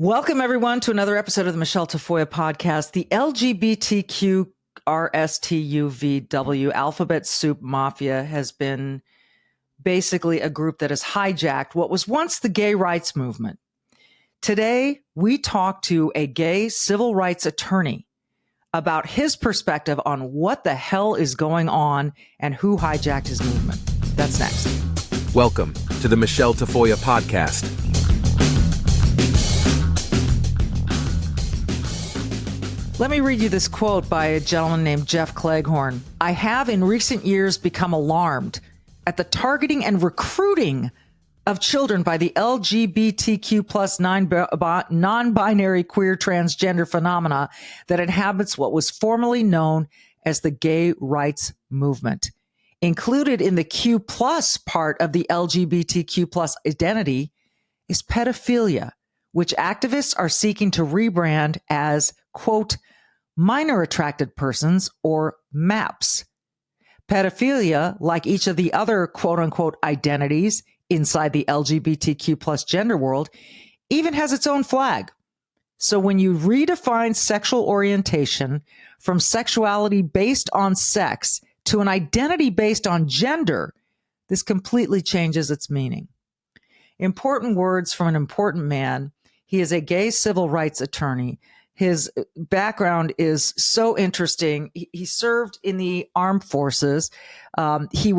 Welcome, everyone, to another episode of the Michele Tafoya podcast. The LGBTQ RSTUVW alphabet soup mafia has been basically a group that has hijacked what was once the gay rights movement. Today, we talk to a gay civil rights attorney about his perspective on what the hell is going on and who hijacked his movement. That's next. Welcome to the Michele Tafoya podcast. Let me read you this quote by a gentleman named Jeff Cleghorn. I have in recent years become alarmed at the targeting and recruiting of children by the LGBTQ plus non-binary queer transgender phenomena that inhabits what was formerly known as the gay rights movement. Included in the Q plus part of the LGBTQ plus identity is pedophilia, which activists are seeking to rebrand as, quote, minor attracted persons, or MAPS. Pedophilia, like each of the other quote unquote identities inside the LGBTQ plus gender world, even has its own flag. So when you redefine sexual orientation from sexuality based on sex to an identity based on gender, this completely changes its meaning. Important words from an important man. He is a gay civil rights attorney. His background is so interesting. He served in the armed forces. He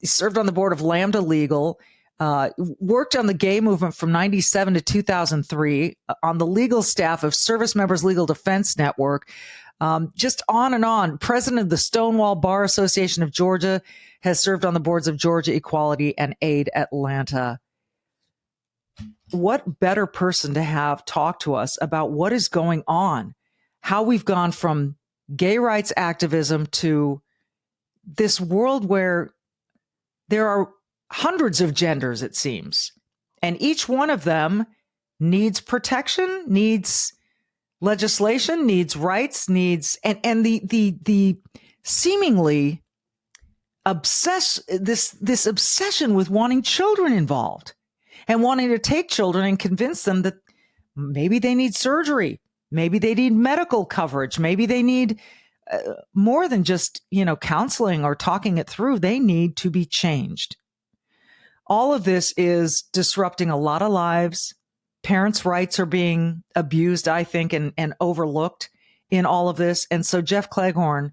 served on the board of Lambda Legal, worked on the gay movement from 97 to 2003, on the legal staff of Service Members Legal Defense Network, just on and on. President of the Stonewall Bar Association of Georgia, has served on the boards of Georgia Equality and Aid Atlanta. What better person to have talk to us about what is going on, how we've gone from gay rights activism to this world where there are hundreds of genders, it seems, and each one of them needs protection, needs legislation, needs rights, needs, and the seemingly this obsession with wanting children involved. And wanting to take children and convince them that maybe they need surgery, maybe they need medical coverage, maybe they need more than just, counseling or talking it through. They need to be changed. All of this is disrupting a lot of lives. Parents' rights are being abused, I think, and overlooked in all of this. And so Jeff Cleghorn,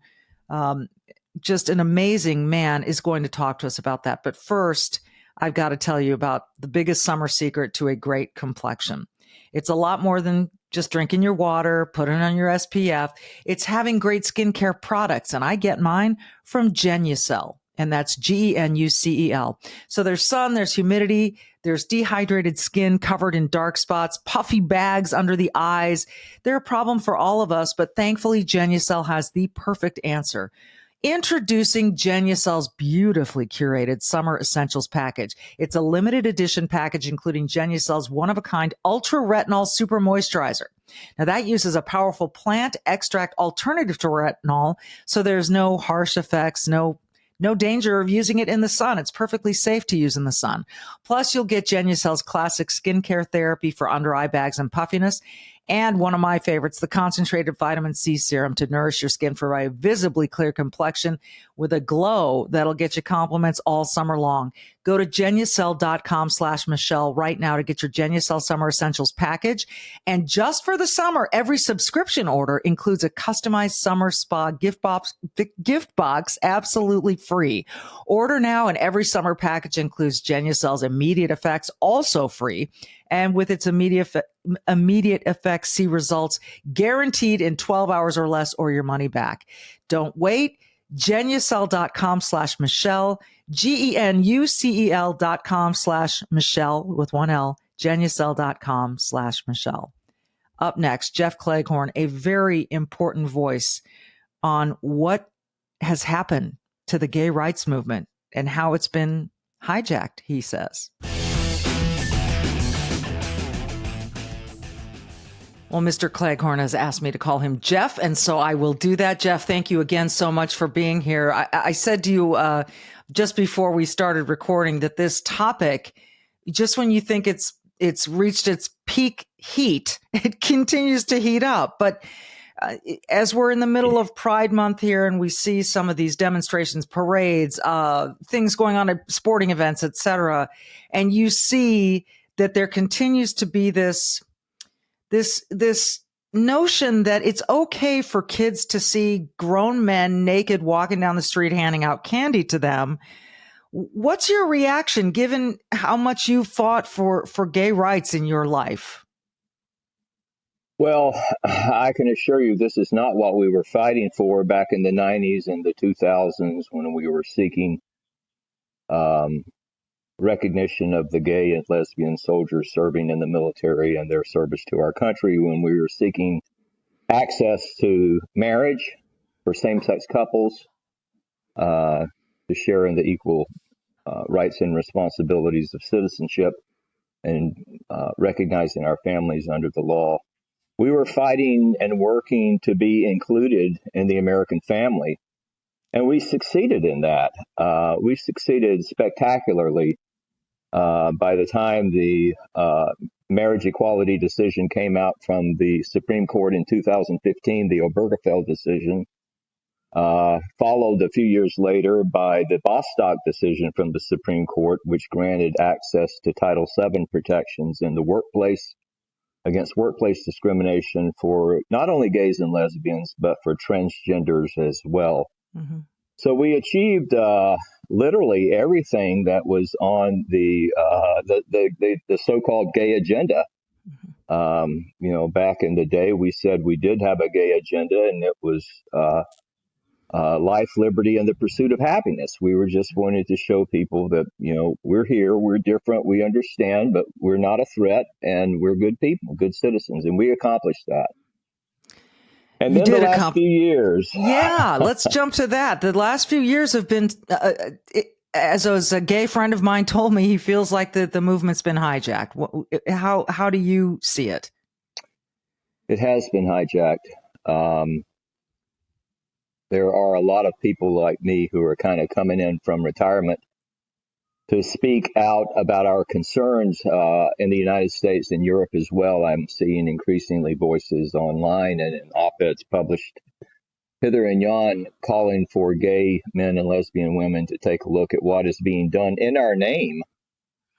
just an amazing man, is going to talk to us about that. But first, I've got to tell you about the biggest summer secret to a great complexion. It's a lot more than just drinking your water, putting on your SPF. It's having great skincare products. And I get mine from Genucel. And that's Genucel. So there's sun, there's humidity, there's dehydrated skin covered in dark spots, puffy bags under the eyes. They're a problem for all of us, but thankfully Genucel has the perfect answer. Introducing Genucel's beautifully curated Summer Essentials package. It's a limited edition package including Genucel's one-of-a-kind Ultra Retinol Super Moisturizer. Now, that uses a powerful plant extract alternative to retinol, so there's no harsh effects, no danger of using it in the sun. It's perfectly safe to use in the sun. Plus, you'll get Genucel's classic skincare therapy for under-eye bags and puffiness. And one of my favorites, the concentrated vitamin C serum to nourish your skin for a visibly clear complexion with a glow that'll get you compliments all summer long. Go to Genucel.com/Michele right now to get your Genucel Summer Essentials package. And just for the summer, every subscription order includes a customized summer spa gift box absolutely free. Order now, and every summer package includes Genucel's immediate effects, also free. And with its immediate effects, see results guaranteed in 12 hours or less, or your money back. Don't wait. Genucel.com/Michele, Genucel.com/Michele with one L, Genucel.com/Michele. Up next, Jeff Cleghorn, a very important voice on what has happened to the gay rights movement and how it's been hijacked, he says. Well, Mr. Cleghorn has asked me to call him Jeff, and so I will do that. Jeff, thank you again so much for being here. I said to you just before we started recording that this topic, just when you think it's it's reached its peak heat. It continues to heat up. But as we're in the middle of Pride Month here, and we see some of these demonstrations, parades, things going on at sporting events, etc., and you see that there continues to be this notion that it's okay for kids to see grown men naked walking down the street handing out candy to them. What's your reaction, given how much you fought for gay rights in your life? Well, I can assure you this is not what we were fighting for back in the 90s and the 2000s when we were seeking recognition of the gay and lesbian soldiers serving in the military and their service to our country, when we were seeking access to marriage for same-sex couples, to share in the equal rights and responsibilities of citizenship, and recognizing our families under the law. We were fighting and working to be included in the American family, and we succeeded in that. We succeeded spectacularly. By the time the marriage equality decision came out from the Supreme Court in 2015, the Obergefell decision, followed a few years later by the Bostock decision from the Supreme Court, which granted access to Title VII protections in the workplace against workplace discrimination for not only gays and lesbians, but for transgenders as well. Mm-hmm. So we achieved literally everything that was on the so-called gay agenda. Mm-hmm. Back in the day, we said we did have a gay agenda, and it was life, liberty, and the pursuit of happiness. We were just wanting to show people that, we're here, we're different, we understand, but we're not a threat, and we're good people, good citizens, and we accomplished that. And then the last few years. Yeah, let's jump to that. The last few years have been, as a gay friend of mine told me, he feels like the movement's been hijacked. How do you see it? It has been hijacked. There are a lot of people like me who are kind of coming in from retirement to speak out about our concerns in the United States and Europe as well. I'm seeing increasingly voices online and in op-eds published hither and yon calling for gay men and lesbian women to take a look at what is being done in our name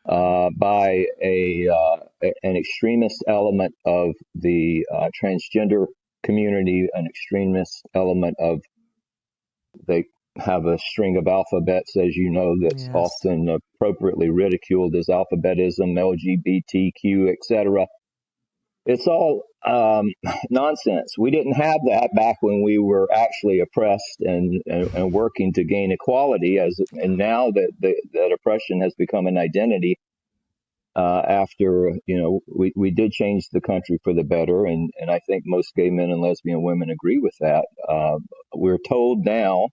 by an extremist element of the transgender community, an extremist element of, they have a string of alphabets, as you know, that's yes. often appropriately ridiculed as alphabetism, LGBTQ, etc. It's all nonsense. We didn't have that back when we were actually oppressed and working to gain equality. And now that oppression has become an identity. After we did change the country for the better, and I think most gay men and lesbian women agree with that. We're told now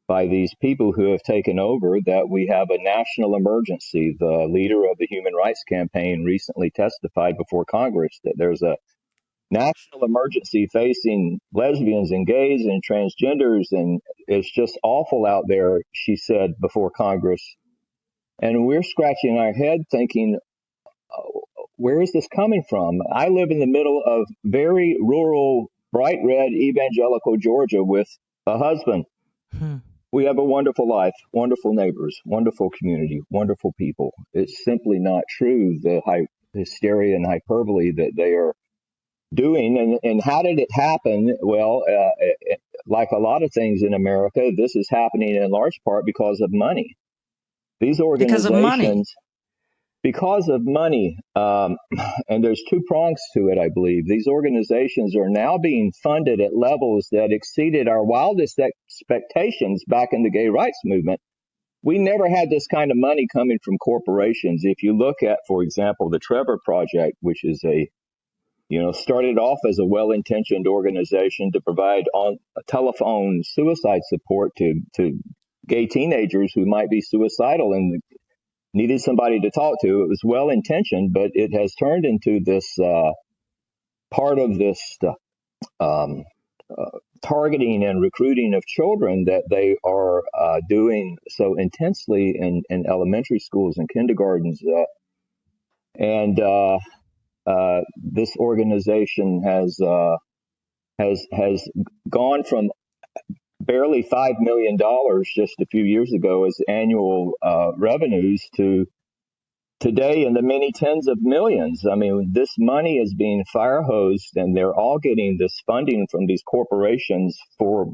by these people who have taken over that we have a national emergency. The leader of the Human Rights Campaign recently testified before Congress that there's a national emergency facing lesbians and gays and transgenders, and it's just awful out there, she said before Congress. And we're scratching our head thinking, where is this coming from? I live in the middle of very rural, bright red evangelical Georgia with a husband. We have a wonderful life, wonderful neighbors, wonderful community, wonderful people. It's simply not true, the hysteria and hyperbole that they are doing. And how did it happen? Well, like a lot of things in America, this is happening in large part because of money. These organizations, because of money, and there's two prongs to it, I believe. These organizations are now being funded at levels that exceeded our wildest expectations back in the gay rights movement. We never had this kind of money coming from corporations. If you look at, for example, the Trevor Project, which is started off as a well-intentioned organization to provide on telephone suicide support to gay teenagers who might be suicidal and needed somebody to talk to. It was well-intentioned, but it has turned into this part of this targeting and recruiting of children that they are doing so intensely in elementary schools and kindergartens. And this organization has gone from barely $5 million just a few years ago as annual revenues to today in the many tens of millions. I mean, this money is being fire hosed, and they're all getting this funding from these corporations for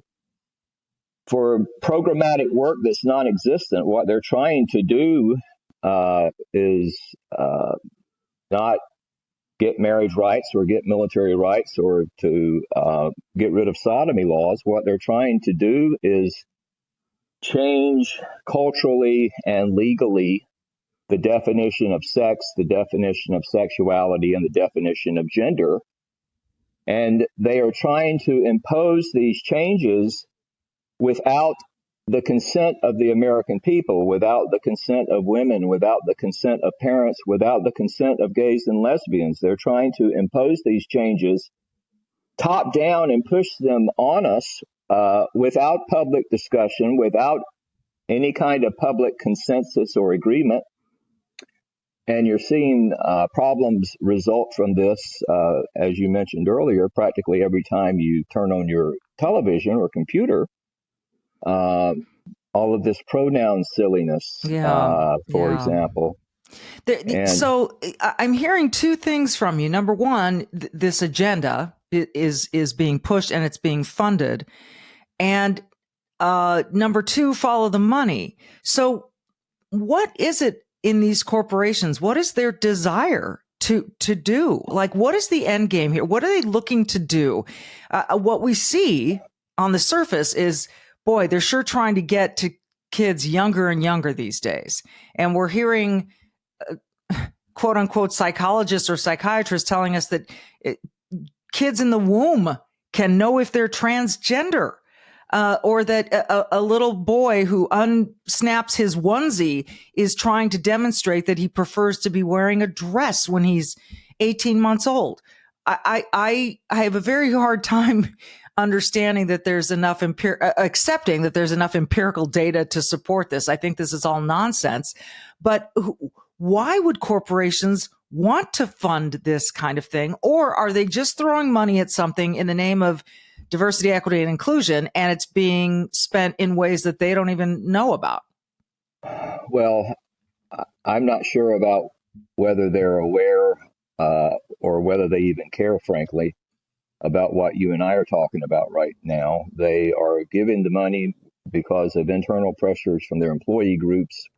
programmatic work that's non-existent. What they're trying to do is not get marriage rights or get military rights or to get rid of sodomy laws. What they're trying to do is change culturally and legally the definition of sex, the definition of sexuality, and the definition of gender. And they are trying to impose these changes without the consent of the American people, without the consent of women, without the consent of parents, without the consent of gays and lesbians. They're trying to impose these changes top down and push them on us without public discussion, without any kind of public consensus or agreement. And you're seeing problems result from this, as you mentioned earlier, practically every time you turn on your television or computer. All of this pronoun silliness, for example. So I'm hearing two things from you. Number one, this agenda is being pushed and it's being funded. And number two, follow the money. So what is it in these corporations? What is their desire to do? Like, what is the end game here? What are they looking to do? What we see on the surface is, boy, they're sure trying to get to kids younger and younger these days. And we're hearing quote unquote psychologists or psychiatrists telling us that kids in the womb can know if they're transgender. Or that a little boy who unsnaps his onesie is trying to demonstrate that he prefers to be wearing a dress when he's 18 months old. I have a very hard time understanding that there's enough accepting that there's enough empirical data to support this. I think this is all nonsense. But why would corporations want to fund this kind of thing? Or are they just throwing money at something in the name of diversity, equity, and inclusion, and it's being spent in ways that they don't even know about? Well, I'm not sure about whether they're aware or whether they even care, frankly, about what you and I are talking about right now. They are giving the money because of internal pressures from their employee groups.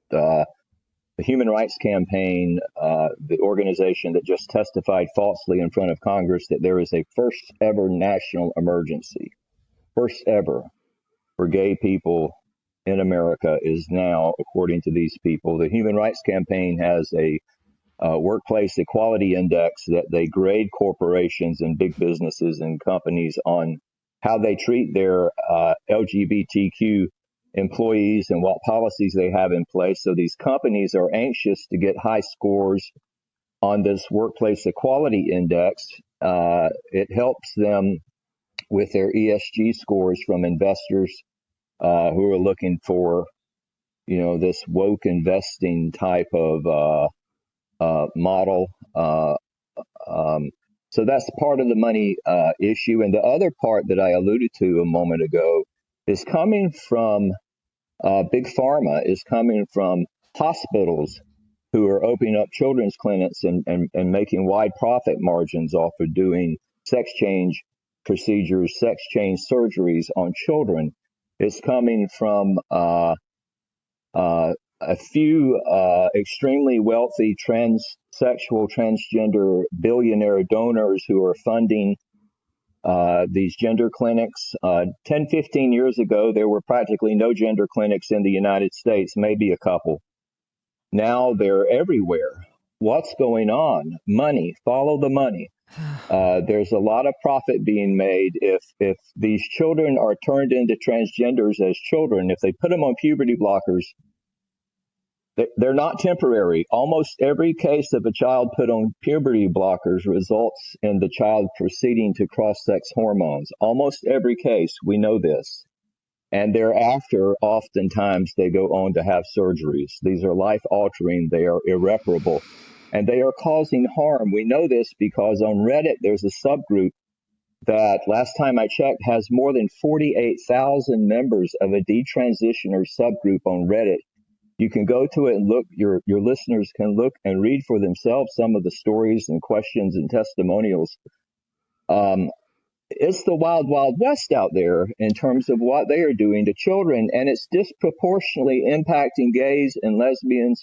The Human Rights Campaign, the organization that just testified falsely in front of Congress that there is a first ever national emergency, first ever for gay people in America, is now, according to these people. The Human Rights Campaign has a workplace equality index that they grade corporations and big businesses and companies on how they treat their LGBTQ employees and what policies they have in place. So these companies are anxious to get high scores on this workplace equality index. It helps them with their ESG scores from investors who are looking for, this woke investing type of model. So that's part of the money issue. And the other part that I alluded to a moment ago is coming from big pharma, is coming from hospitals who are opening up children's clinics and making wide profit margins off of doing sex change procedures, sex change surgeries on children. It's coming from a few extremely wealthy transsexual, transgender billionaire donors who are funding these gender clinics. 10, 15 years ago, there were practically no gender clinics in the United States, maybe a couple. Now they're everywhere. What's going on? Money. Follow the money. There's a lot of profit being made if these children are turned into transgenders as children. If they put them on puberty blockers, they're not temporary. Almost every case of a child put on puberty blockers results in the child proceeding to cross-sex hormones. Almost every case, we know this. And thereafter, oftentimes, they go on to have surgeries. These are life-altering. They are irreparable. and they are causing harm. We know this because on Reddit, there's a subgroup that last time I checked has more than 48,000 members of a detransitioner subgroup on Reddit. You can go to it and look, your listeners can look and read for themselves some of the stories and questions and testimonials. It's the wild, wild west out there in terms of what they are doing to children, and it's disproportionately impacting gay and lesbian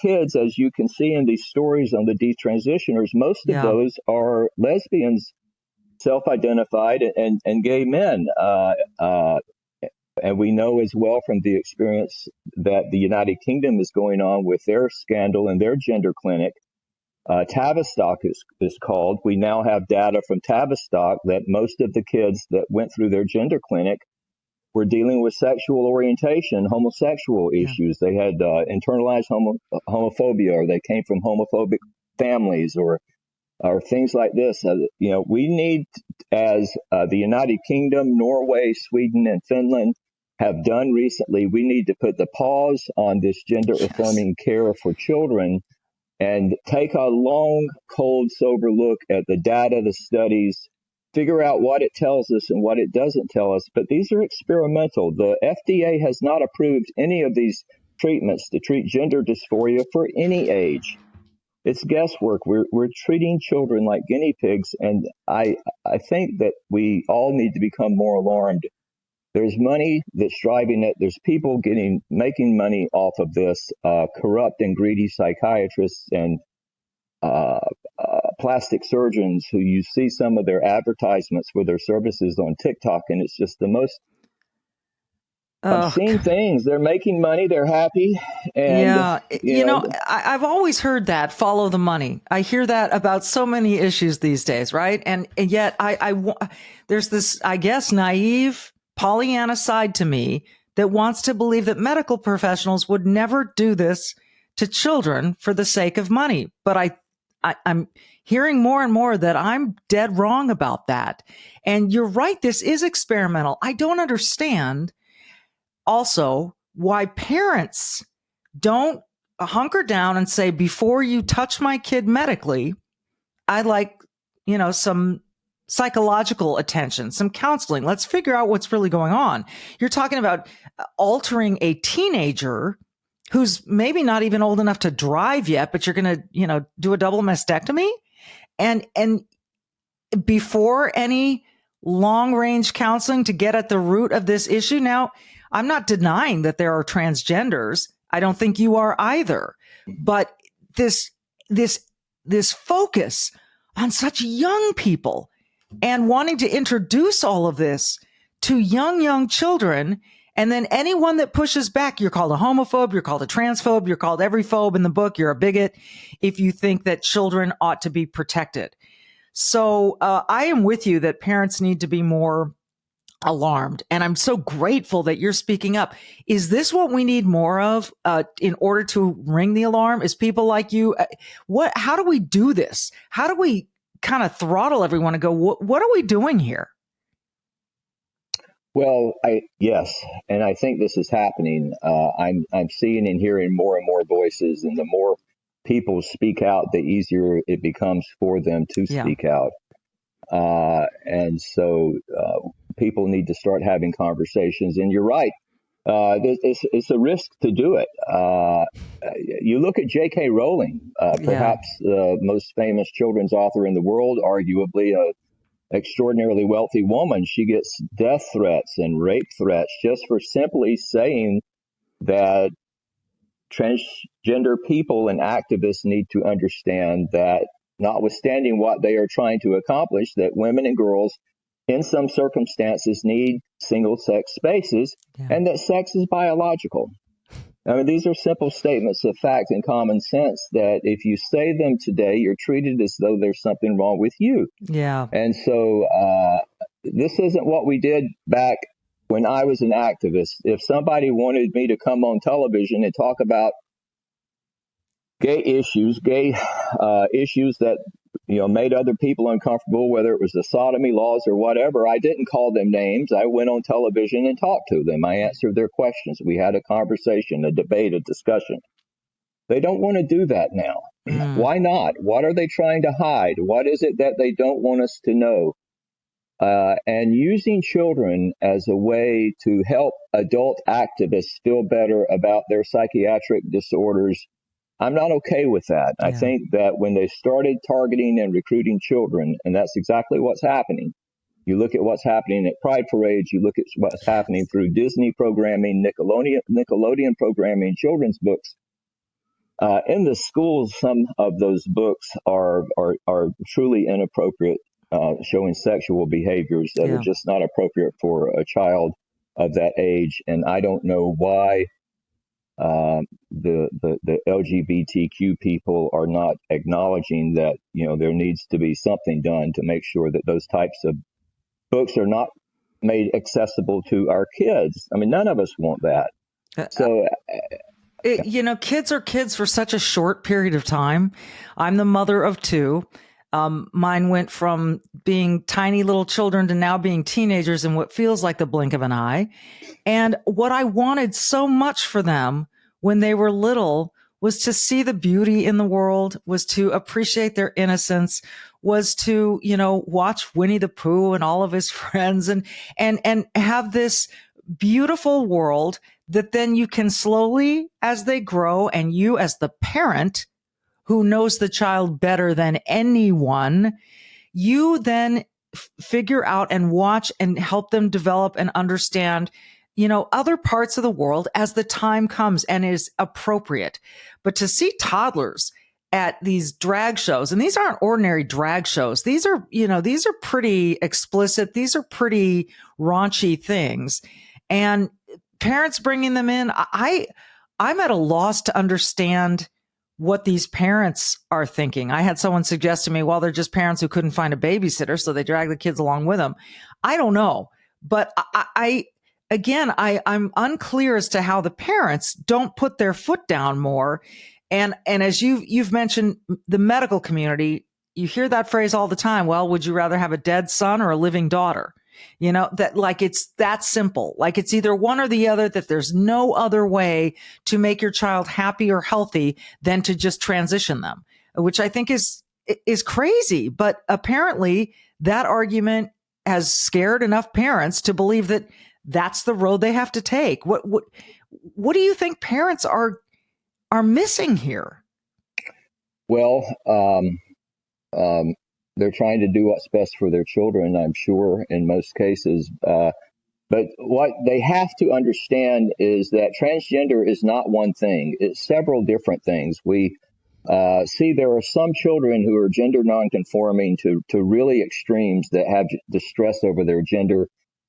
kids, as you can see in these stories on the detransitioners. Most of those are lesbians, self-identified, and gay men. And we know as well from the experience that the United Kingdom is going on with their scandal and their gender clinic. Tavistock is called. We now have data from Tavistock that most of the kids that went through their gender clinic were dealing with sexual orientation, homosexual issues. They had internalized homophobia, or they came from homophobic families, or things like this. We need, as the United Kingdom, Norway, Sweden, and Finland have done recently, we need to put the pause on this gender affirming care for children and take a long, cold, sober look at the data, the studies, figure out what it tells us and what it doesn't tell us. But these are experimental. The FDA has not approved any of these treatments to treat gender dysphoria for any age. It's guesswork. We're treating children like guinea pigs, and I think that we all need to become more alarmed. There's money that's driving it. There's people making money off of this, corrupt and greedy psychiatrists and plastic surgeons who you see some of their advertisements for their services on TikTok, and it's just the most obscene things. They're making money. They're happy. And, I've always heard that, follow the money. I hear that about so many issues these days, right? And yet there's this, I guess, naive Pollyanna side to me that wants to believe that medical professionals would never do this to children for the sake of money. But I'm hearing more and more that I'm dead wrong about that. And you're right, this is experimental. I don't understand also why parents don't hunker down and say, before you touch my kid medically, I'd like, some psychological attention, some counseling. Let's figure out what's really going on. You're talking about altering a teenager who's maybe not even old enough to drive yet, but you're going to, do a double mastectomy and before any long range counseling to get at the root of this issue. Now, I'm not denying that there are transgenders. I don't think you are either. But this focus on such young people and wanting to introduce all of this to young children, and then anyone that pushes back, you're called a homophobe, you're called a transphobe, you're called every phobe in the book, you're a bigot if you think that children ought to be protected. So I am with you that parents need to be more alarmed. And I'm so grateful that you're speaking up. Is this what we need more of in order to ring the alarm? Is people like you? How do we do this? How do we kind of throttle everyone and go, what are we doing here? Well, yes, and I think this is happening. I'm seeing and hearing more and more voices, and the more people speak out, the easier it becomes for them to speak out. And so people need to start having conversations. And you're right, it's a risk to do it. You look at J.K. Rowling, perhaps the most famous children's author in the world, arguably a extraordinarily wealthy woman. She gets death threats and rape threats just for simply saying that transgender people and activists need to understand that, notwithstanding what they are trying to accomplish, that women and girls in some circumstances need single sex spaces, and that sex is biological. I mean, these are simple statements of fact and common sense that if you say them today, you're treated as though there's something wrong with you. Yeah. And so this isn't what we did back when I was an activist. If somebody wanted me to come on television and talk about gay issues that made other people uncomfortable, whether it was the sodomy laws or whatever, I didn't call them names. I went on television and talked to them. I answered their questions. We had a conversation, a debate, a discussion. They don't want to do that now. Why not? What are they trying to hide? What is it that they don't want us to know? And using children as a way to help adult activists feel better about their psychiatric disorders, I'm not okay with that. Yeah. I think that when they started targeting and recruiting children, and that's exactly what's happening. You look at what's happening at Pride Parades, you look at what's happening through Disney programming, Nickelodeon programming, children's books. In the schools, some of those books are truly inappropriate, showing sexual behaviors that are just not appropriate for a child of that age. And I don't know why the LGBTQ people are not acknowledging that, there needs to be something done to make sure that those types of books are not made accessible to our kids. I mean, none of us want that. So, kids are kids for such a short period of time. I'm the mother of two. Mine went from being tiny little children to now being teenagers in what feels like the blink of an eye. And what I wanted so much for them when they were little was to see the beauty in the world, was to appreciate their innocence, was to, watch Winnie the Pooh and all of his friends and have this beautiful world that then you can slowly, as they grow, and you as the parent who knows the child better than anyone, you then figure out and watch and help them develop and understand, other parts of the world as the time comes and is appropriate. But to see toddlers at these drag shows, and these aren't ordinary drag shows. These are pretty explicit. These are pretty raunchy things. And parents bringing them in, I'm at a loss to understand what these parents are thinking. I had someone suggest to me, well, they're just parents who couldn't find a babysitter, so they drag the kids along with them. I don't know. But I'm unclear as to how the parents don't put their foot down more. And as you've mentioned, the medical community, you hear that phrase all the time. Well, would you rather have a dead son or a living daughter? That like it's that simple. Like it's either one or the other, that there's no other way to make your child happy or healthy than to just transition them, which I think is crazy. But apparently that argument has scared enough parents to believe that that's the road they have to take. What do you think parents are missing here? Well, they're trying to do what's best for their children, I'm sure, in most cases. But what they have to understand is that transgender is not one thing. It's several different things. We see there are some children who are gender nonconforming to really extremes that have distress over their gender.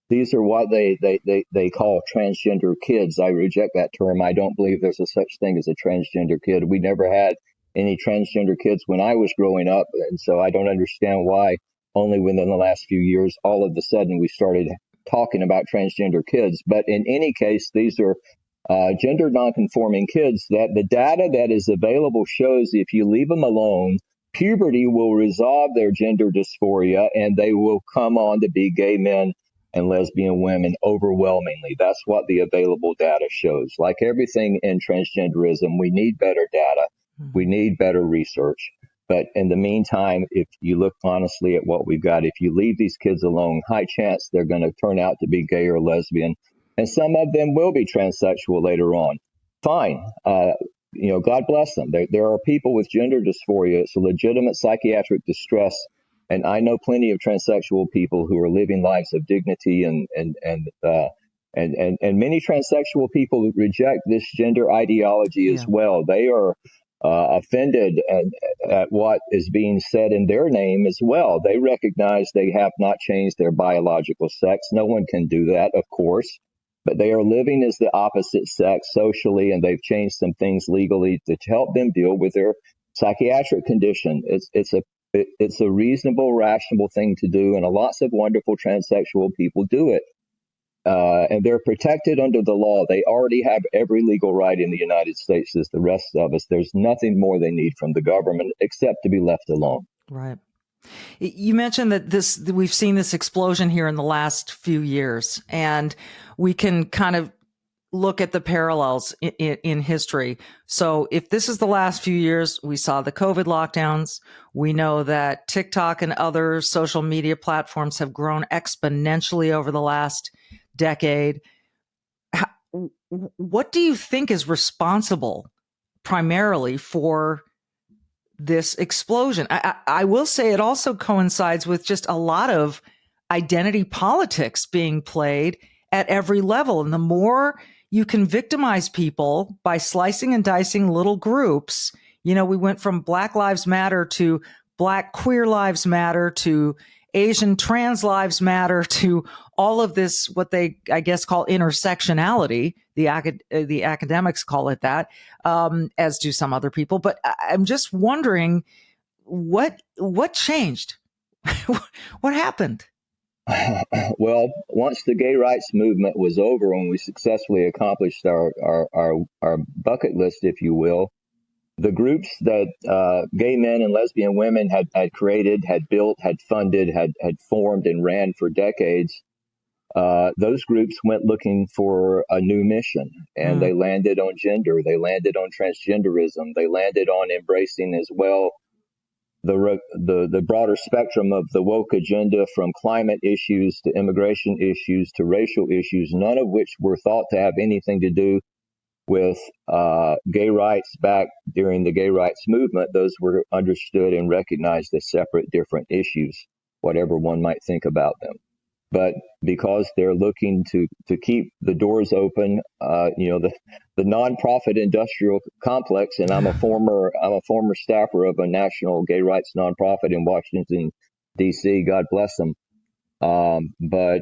These are what they call transgender kids. I reject that term. I don't believe there's a such thing as a transgender kid. We never had any transgender kids when I was growing up. And so I don't understand why only within the last few years, all of a sudden we started talking about transgender kids. But in any case, these are gender nonconforming kids that the data that is available shows if you leave them alone, puberty will resolve their gender dysphoria and they will come on to be gay men and lesbian women overwhelmingly. That's what the available data shows. Like everything in transgenderism, we need better data. We need better research. But in the meantime, if you look honestly at what we've got, if you leave these kids alone, high chance they're going to turn out to be gay or lesbian. And some of them will be transsexual later on. Fine. God bless them. There are people with gender dysphoria. It's a legitimate psychiatric distress. And I know plenty of transsexual people who are living lives of dignity and many transsexual people reject this gender ideology as well. They are offended at what is being said in their name as well. They recognize they have not changed their biological sex. No one can do that, of course, but they are living as the opposite sex socially, and they've changed some things legally to help them deal with their psychiatric condition. It's a reasonable, rational thing to do, and lots of wonderful transsexual people do it. And they're protected under the law. They already have every legal right in the United States as the rest of us. There's nothing more they need from the government except to be left alone. Right. You mentioned that we've seen this explosion here in the last few years, and we can kind of look at the parallels in history. So if this is the last few years, we saw the COVID lockdowns. We know that TikTok and other social media platforms have grown exponentially over the last decade. What do you think is responsible primarily for this explosion? I will say it also coincides with just a lot of identity politics being played at every level. And the more you can victimize people by slicing and dicing little groups, we went from Black Lives Matter to Black Queer Lives Matter to Asian Trans Lives Matter to all of this, what they, I guess, call intersectionality. The academics call it that, as do some other people. But I'm just wondering what changed? What happened? Well, once the gay rights movement was over and we successfully accomplished our bucket list, if you will, the groups that gay men and lesbian women had created, had built, had funded, had formed and ran for decades, those groups went looking for a new mission, and they landed on gender, they landed on transgenderism, they landed on embracing as well the broader spectrum of the woke agenda, from climate issues to immigration issues to racial issues, none of which were thought to have anything to do with gay rights back during the gay rights movement. Those were understood and recognized as separate, different issues, whatever one might think about them. But because they're looking to keep the doors open, the nonprofit industrial complex, and I'm a former staffer of a national gay rights nonprofit in Washington, D.C. God bless them. But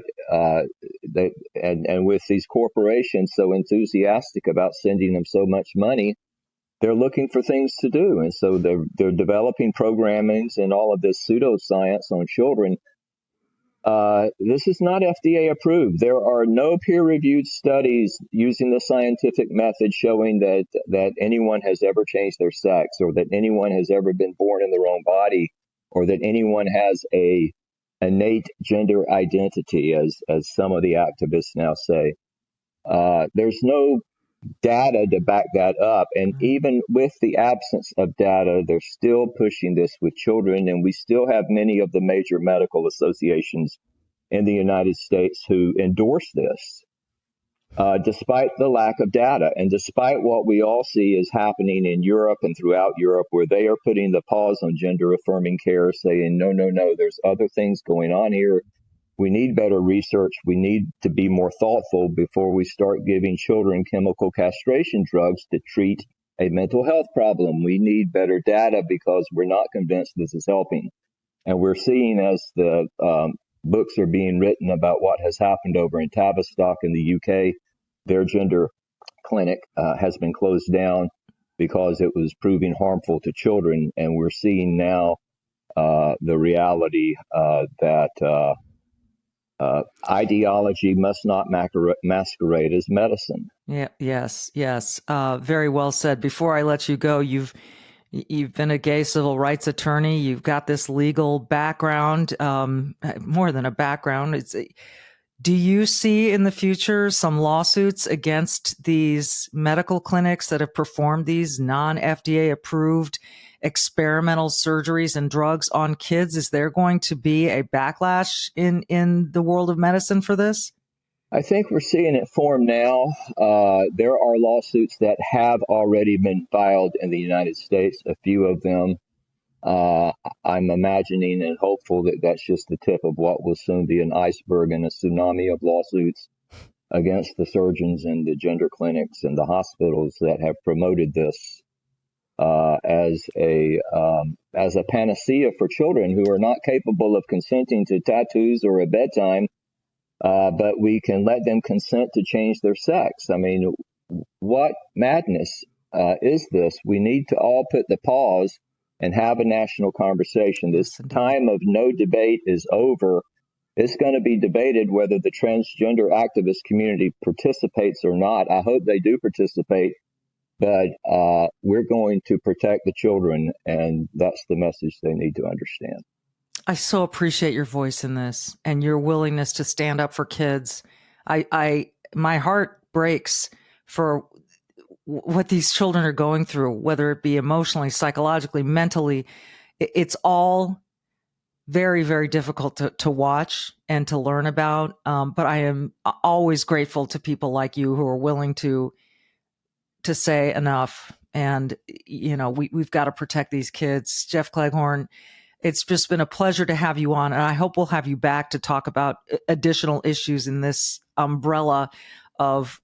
with these corporations so enthusiastic about sending them so much money, they're looking for things to do, and so they're developing programmings and all of this pseudoscience on children. This is not FDA approved. There are no peer-reviewed studies using the scientific method showing that anyone has ever changed their sex, or that anyone has ever been born in the wrong body, or that anyone has a innate gender identity, as some of the activists now say. There's no data to back that up. And even with the absence of data, they're still pushing this with children. And we still have many of the major medical associations in the United States who endorse this, despite the lack of data, and despite what we all see is happening in Europe and throughout Europe, where they are putting the pause on gender affirming care, saying, no, there's other things going on here. We need better research. We need to be more thoughtful before we start giving children chemical castration drugs to treat a mental health problem. We need better data because we're not convinced this is helping. And we're seeing, as the books are being written about what has happened over in Tavistock in the UK, their gender clinic has been closed down because it was proving harmful to children. And we're seeing now the reality that ideology must not masquerade as medicine. Yeah. Yes. Very well said. Before I let you go, you've been a gay civil rights attorney. You've got this legal background, more than a background. Do you see in the future some lawsuits against these medical clinics that have performed these non-FDA approved experimental surgeries and drugs on kids? Is there going to be a backlash in the world of medicine for this? I think we're seeing it form now. There are lawsuits that have already been filed in the United States, a few of them. I'm imagining and hopeful that that's just the tip of what will soon be an iceberg and a tsunami of lawsuits against the surgeons and the gender clinics and the hospitals that have promoted this as a panacea for children who are not capable of consenting to tattoos or a bedtime, but we can let them consent to change their sex. I mean, what madness is this? We need to all put the pause and have a national conversation. This time of no debate is over. It's going to be debated whether the transgender activist community participates or not. I hope they do participate. But we're going to protect the children, and that's the message they need to understand. I so appreciate your voice in this and your willingness to stand up for kids. My heart breaks for what these children are going through, whether it be emotionally, psychologically, mentally. It's all very, very difficult to watch and to learn about. But I am always grateful to people like you who are willing to say enough. And, we've got to protect these kids. Jeff Cleghorn, it's just been a pleasure to have you on. And I hope we'll have you back to talk about additional issues in this umbrella of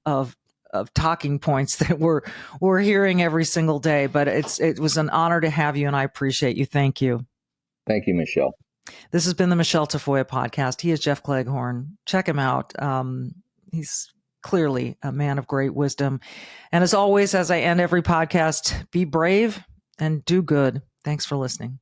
talking points that we're hearing every single day. But it was an honor to have you, and I appreciate you. Thank you. Thank you, Michelle. This has been the Michele Tafoya podcast. He is Jeff Cleghorn. Check him out. He's clearly a man of great wisdom. And as always, as I end every podcast, be brave and do good. Thanks for listening.